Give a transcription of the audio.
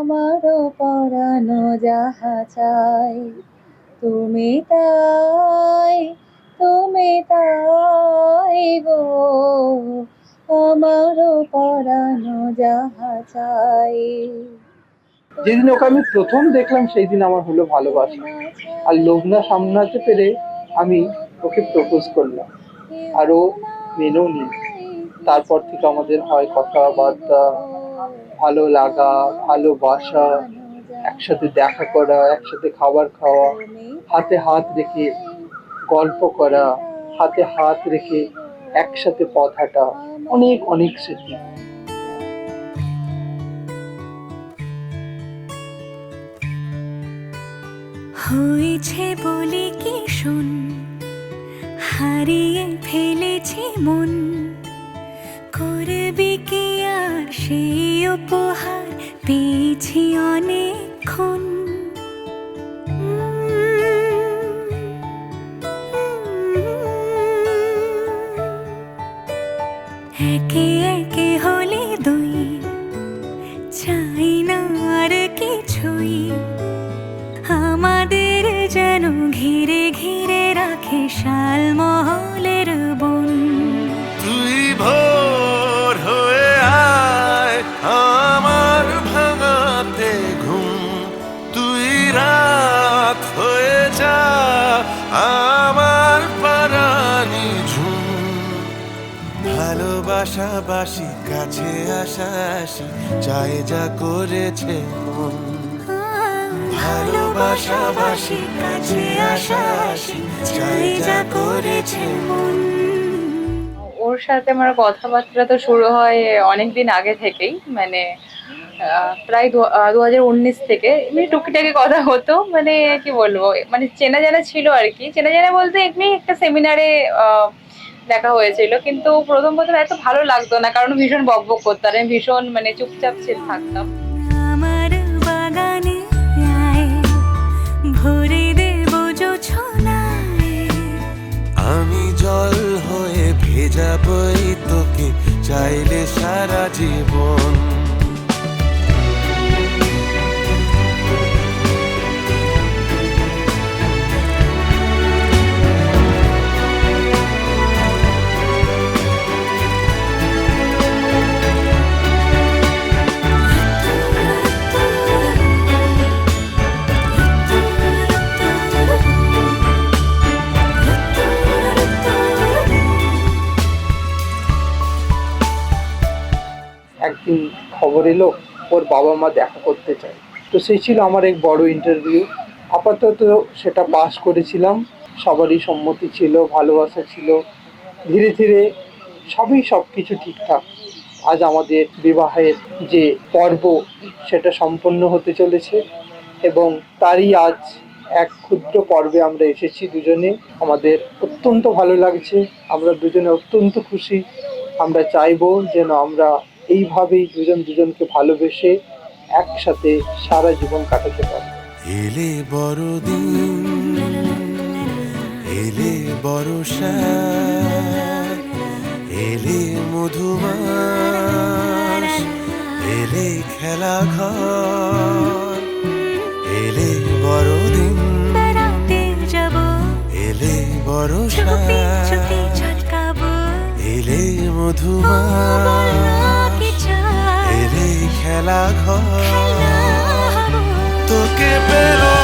আমারও পরানো যাহা চাই, তুমি তাই, তুমি তাই গো, আমারও পরানো যাহা চাই। যেদিন ওকে আমি প্রথম দেখলাম সেই দিন আমার হলো ভালোবাসা, আর লোভ না সামলাতে পেরে আমি ওকে প্রপোজ করলাম, আর ও মেনেও নিল। তারপর থেকে আমাদের হয় কথাবার্তা, ভালো লাগা, ভালোবাসা, একসাথে দেখা করা, একসাথে খাবার খাওয়া, হাতে হাত রেখে গল্প করা, হাতে হাত রেখে একসাথে পথ হাঁটা, অনেক অনেক স্মৃতি। হয়েছে বলে কি শোন, হারিয়ে ফেলেছি মন, করবি কি আর সেই উপহার পেয়েছি অনেকক্ষণ। একে একে হলে দুই, চাই না আর কিছুই, আমাদের যেন ঘিরে ঘিরে রাখে শালমহলের বন। তুই ভোর হয়ে আয় আমার ভাঙাতে ঘুম, তুই রাত হয়ে যা আমার পারানি ঝুম। ভালোবাসাবাসি কাছে আসা আসি চাই যা করেছে মন, ভালোবাসাবাসি কাছে আসা আসি চাই যা করেছে মন। ওর সাথে আমার কথাবার্তা তো শুরু হয় অনেকদিন আগে থেকেই, মানে প্রায় 2019 থেকে এমনি টুকিটাকি কথা হতো, মানে কি বলবো, মানে চেনা জানা ছিল আর কি। চেনা জানা বলতে এমনি একটা সেমিনারে দেখা হয়েছিল, কিন্তু প্রথম প্রথম এত ভালো লাগতো না, কারণ ভীষণ বকবক করতো আর আমি ভীষণ মানে চুপচাপ থাকতাম। আমার বাগানে আয়, ভরে দেব জোছনায়, আমি জল হয়ে ভেজাবই তোকে চাইলে সারা জীবন। একদিন খবর এলো ওর বাবা মা দেখা করতে চায়, তো সেই ছিল আমার এক বড় ইন্টারভিউ। আপাতত সেটা পাস করেছিলাম, সবারই সম্মতি ছিল, ভালোবাসা ছিল, ধীরে ধীরে সব কিছু ঠিকঠাক। আজ আমাদের বিবাহের যে পর্ব সেটা সম্পন্ন হতে চলেছে, এবং তারই আজ এক ক্ষুদ্র পর্বে আমরা এসেছি দুজনে। আমাদের অত্যন্ত ভালো লাগছে, আমরা দুজনে অত্যন্ত খুশি। আমরা চাইবো যেন আমরা এইভাবেই দুজন দুজনকে ভালোবেসে একসাথে সারা জীবন কাটাতে পারি। এলে বড়দিন, এলে বর্ষা, এলে মধুমাস, এলে খেলা ঘর, এলে বড়দিন, বেড়াতে যাব, এলে বর্ষা, চুপি চুপি ঝলকাবো, এলে বল মধুমাস, না কি চাই, এলে খেলা ঘর, খেলা হবো। তোকে পেলো